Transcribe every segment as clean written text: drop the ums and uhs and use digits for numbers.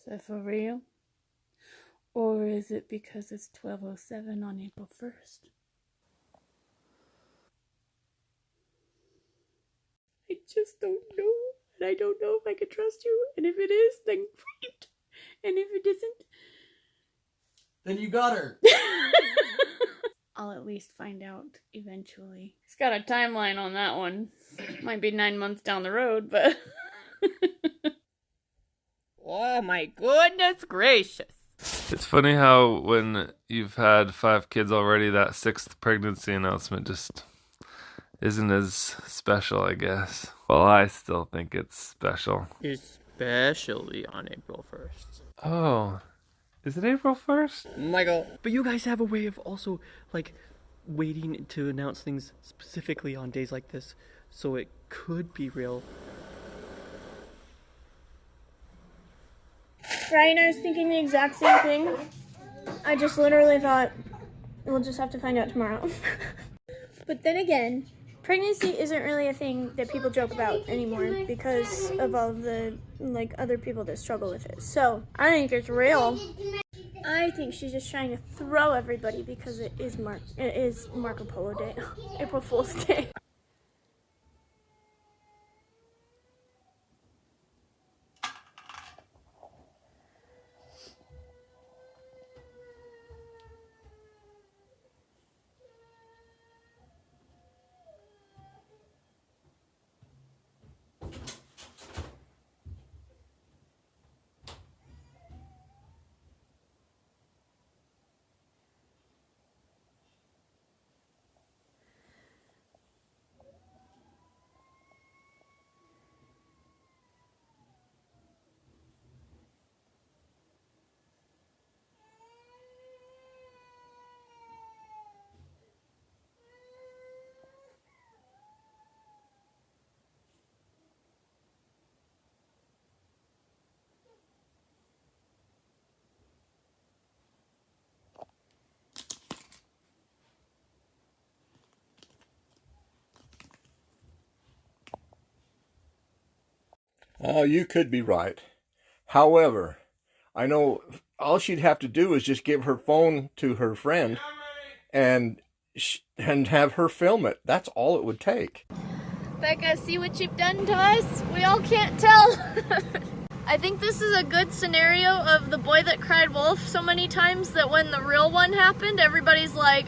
that for real? Or is it because it's 12:07 on April 1st? I just don't know. And I don't know if I can trust you. And if it is, then great. And if it isn't, then you got her. I'll at least find out eventually. It's got a timeline on that one. Might be 9 months down the road, but... Oh my goodness gracious. It's funny how when you've had 5 kids already, that 6th pregnancy announcement just isn't as special, I guess. Well, I still think it's special. Especially on April 1st. Oh, is it April 1st? Michael. But you guys have a way of also, like, waiting to announce things specifically on days like this, so it could be real. Ryan, I was thinking the exact same thing. I just literally thought, we'll just have to find out tomorrow. But then again, pregnancy isn't really a thing that people joke about anymore because of all the, like, other people that struggle with it. So, I think it's real. I think she's just trying to throw everybody because it is Marco Polo Day. April Fool's Day. Oh, you could be right. However, I know all she'd have to do is just give her phone to her friend and have her film it. That's all it would take. Becca, see what you've done to us? We all can't tell. I think this is a good scenario of the boy that cried wolf so many times that when the real one happened, everybody's like,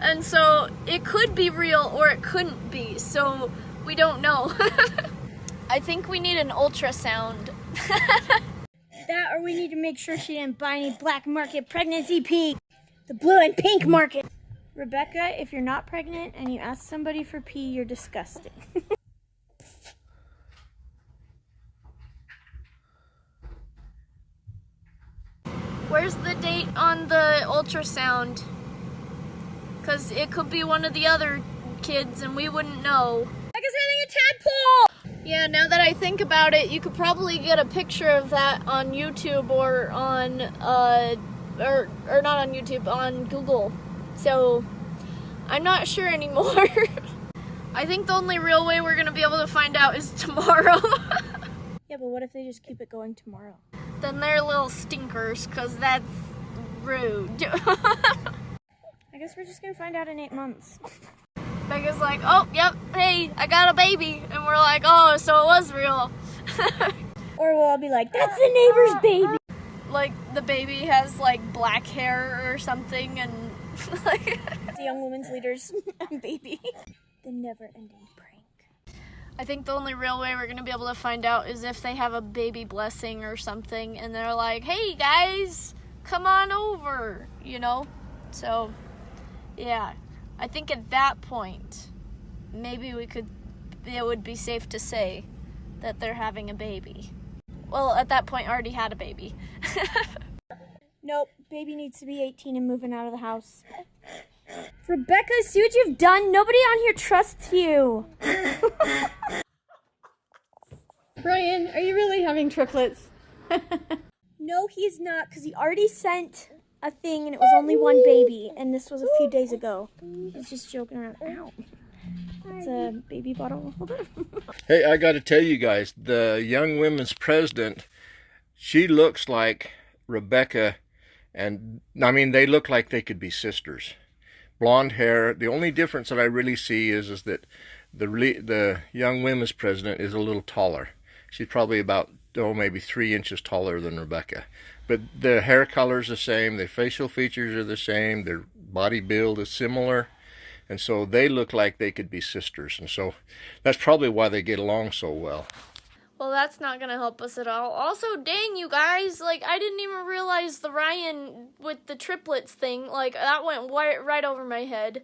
And so it could be real or it couldn't be, so we don't know. I think we need an ultrasound. That or we need to make sure she didn't buy any black market pregnancy pee. The blue and pink market. Rebecca, if you're not pregnant and you ask somebody for pee, you're disgusting. Where's the date on the ultrasound? Because it could be one of the other kids and we wouldn't know. Becca's having a tadpole! Yeah, now that I think about it, you could probably get a picture of that on YouTube or on, or not on YouTube, on Google. So, I'm not sure anymore. I think the only real way we're gonna be able to find out is tomorrow. Yeah, but what if they just keep it going tomorrow? Then they're little stinkers, because that's rude. I guess we're just gonna find out in 8 months. Becca's like, oh, yep, hey, I got a baby. And we're like, oh, so it was real. Or we'll all be like, that's the neighbor's baby. Like, the baby has, like, black hair or something, and, like... The Young Women's Leaders baby. The never-ending prank. I think the only real way we're going to be able to find out is if they have a baby blessing or something, and they're like, hey, guys, come on over, you know? So, yeah. I think at that point, maybe it would be safe to say that they're having a baby. Well, at that point, I already had a baby. Nope, baby needs to be 18 and moving out of the house. Rebecca, see what you've done? Nobody on here trusts you. Brian, are you really having triplets? No, he's not, because he already sent a thing and it was only one baby, and this was a few days ago. He's just joking around. Ow. It's a baby bottle holder. Hey, I got to tell you guys, the Young Women's President She looks like Rebecca, and I mean, they look like they could be sisters. Blonde hair. The only difference that I really see is that the young women's president is a little taller. She's probably about, maybe 3 inches taller than Rebecca. But the hair color is the same, the facial features are the same, their body build is similar, and so they look like they could be sisters. And so that's probably why they get along so well. Well, that's not gonna help us at all. Also, dang, you guys, like, I didn't even realize the Ryan with the triplets thing, like, that went right over my head.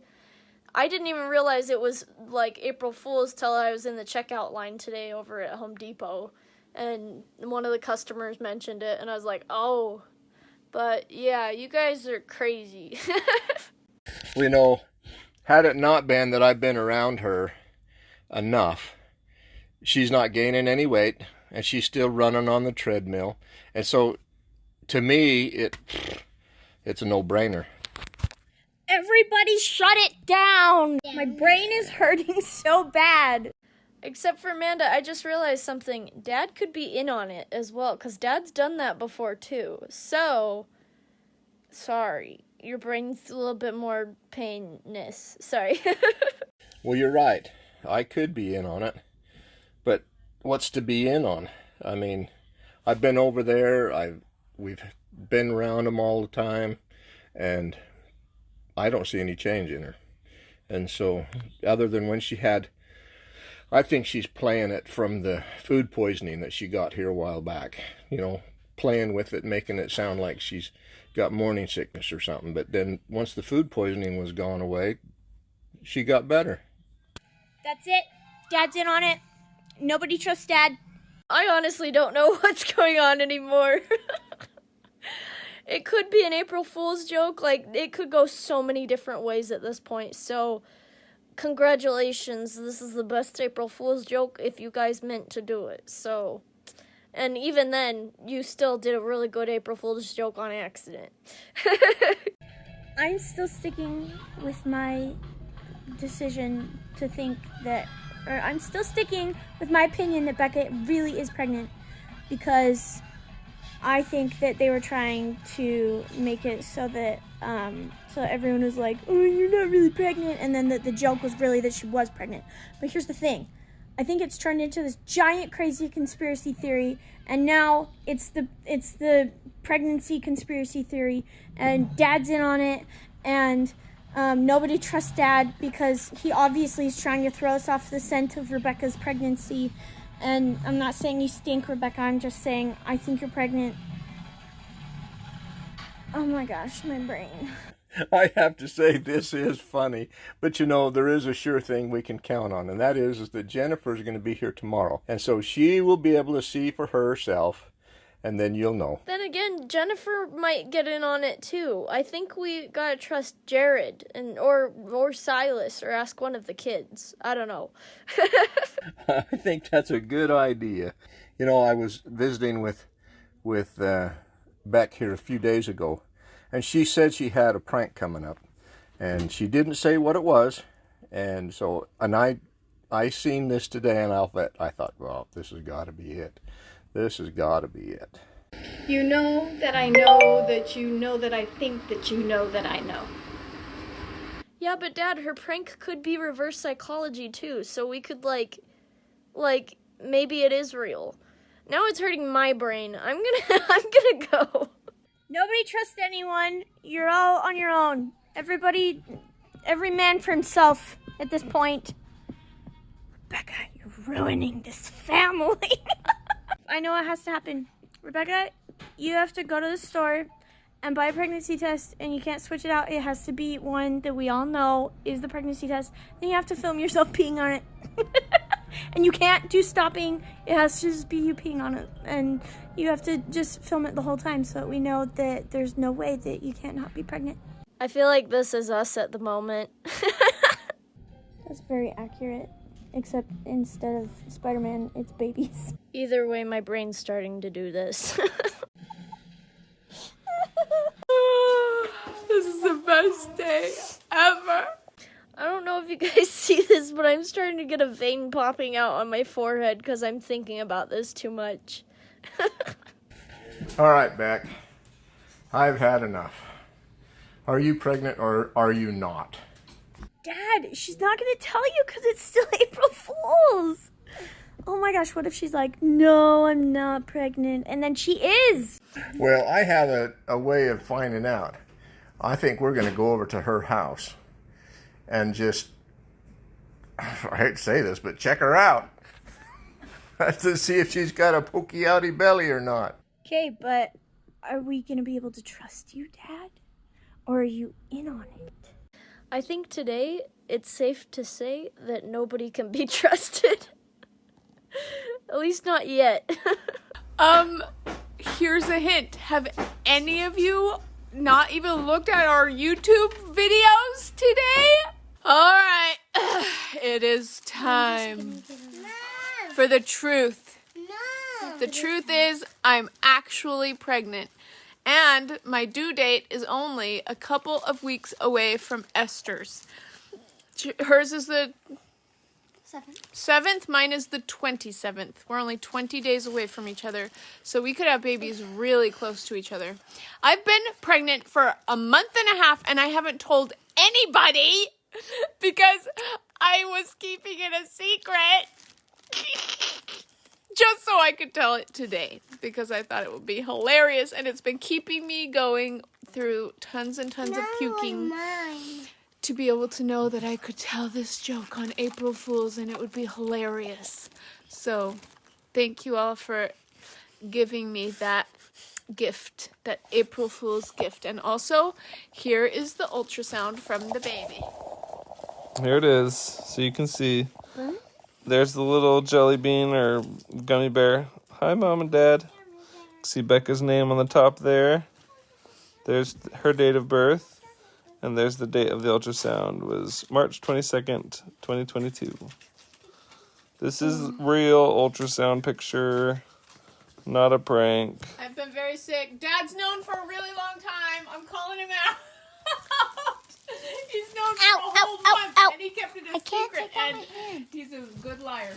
I didn't even realize it was, like, April Fool's till I was in the checkout line today over at Home Depot, and one of the customers mentioned it, and I was like, oh, but, yeah, you guys are crazy. You know, had it not been that I've been around her enough, she's not gaining any weight, and she's still running on the treadmill. And so, to me, it's a no-brainer. Everybody shut it down! My brain is hurting so bad. Except for Amanda, I just realized something. Dad could be in on it as well, because Dad's done that before, too. So, sorry. Your brain's a little bit more painness. Sorry. Well, you're right. I could be in on it. But what's to be in on? I mean, I've been over there. We've been around them all the time, and I don't see any change in her. And so, other than when she had, I think she's playing it from the food poisoning that she got here a while back. You know, playing with it, making it sound like she's got morning sickness or something. But then once the food poisoning was gone away, she got better. That's it. Dad's in on it. Nobody trusts Dad. I honestly don't know what's going on anymore. It could be an April Fool's joke. Like, it could go so many different ways at this point. So, congratulations. This is the best April Fool's joke if you guys meant to do it. So, and even then, you still did a really good April Fool's joke on accident. I'm still sticking with my decision to think that, or I'm still sticking with my opinion that Becca really is pregnant, because I think that they were trying to make it so that so everyone was like, oh, you're not really pregnant, and then the joke was really that she was pregnant. But here's the thing. I think it's turned into this giant crazy conspiracy theory, and now it's the pregnancy conspiracy theory, and Dad's in on it, and nobody trusts Dad because he obviously is trying to throw us off the scent of Rebecca's pregnancy. And I'm not saying you stink, Rebecca. I'm just saying I think you're pregnant. Oh my gosh, my brain. I have to say, this is funny. But you know, there is a sure thing we can count on, and that is that Jennifer's going to be here tomorrow. And so she will be able to see for herself, and then you'll know. Then again, Jennifer might get in on it too. I think we gotta trust Jared or Silas, or ask one of the kids. I don't know. I think that's a good idea. You know, I was visiting with Beck here a few days ago, and she said she had a prank coming up, and she didn't say what it was, and so, and I seen this today, and I thought, well, this has got to be it. This has got to be it. You know that I know that you know that I think that you know that I know. Yeah, but Dad, her prank could be reverse psychology too, so we could like maybe it is real. Now it's hurting my brain. I'm gonna go. Nobody trusts anyone. You're all on your own. Everybody, every man for himself at this point. Rebecca, you're ruining this family. I know what has to happen. Rebecca, you have to go to the store and buy a pregnancy test, and you can't switch it out. It has to be one that we all know is the pregnancy test. Then you have to film yourself peeing on it. And you can't do stopping. It has to just be you peeing on it. And you have to just film it the whole time so that we know that there's no way that you can't not be pregnant. I feel like this is us at the moment. That's very accurate. Except instead of Spider-Man, it's babies. Either way, my brain's starting to do this. This is the best day ever. I don't know if you guys see this, but I'm starting to get a vein popping out on my forehead because I'm thinking about this too much. All right, Beck. I've had enough. Are you pregnant or are you not? Dad, she's not gonna tell you because it's still April Fool's. Oh my gosh, what if she's like, no, I'm not pregnant, and then she is? Well, I have a way of finding out. I think we're going to go over to her house and just, I hate to say this, but check her out. To see if she's got a pokey outy belly or not. Okay, but are we gonna be able to trust you, Dad? Or are you in on it? I think today it's safe to say that nobody can be trusted. At least not yet. Here's a hint. Have any of you not even looked at our YouTube videos today? All right. It is time for the truth. The truth is I'm actually pregnant. And my due date is only a couple of weeks away from Esther's. Hers is the 7th, mine is the 27th. We're only 20 days away from each other, so we could have babies really close to each other. I've been pregnant for a month and a half, and I haven't told anybody because I was keeping it a secret. Just so I could tell it today, because I thought it would be hilarious, and it's been keeping me going through tons and tons of puking to be able to know that I could tell this joke on April Fool's and it would be hilarious. So, thank you all for giving me that gift, that April Fool's gift. And also, here is the ultrasound from the baby. Here it is, so you can see. There's the little jelly bean or gummy bear. Hi, Mom and Dad. See Becca's name on the top there. There's her date of birth. And there's the date of the ultrasound, was March 22nd, 2022. This is real ultrasound picture, not a prank. I've been very sick. Dad's known for a really long time. I'm calling him out. He's known for a whole month, and he kept it a secret. And he's a good liar.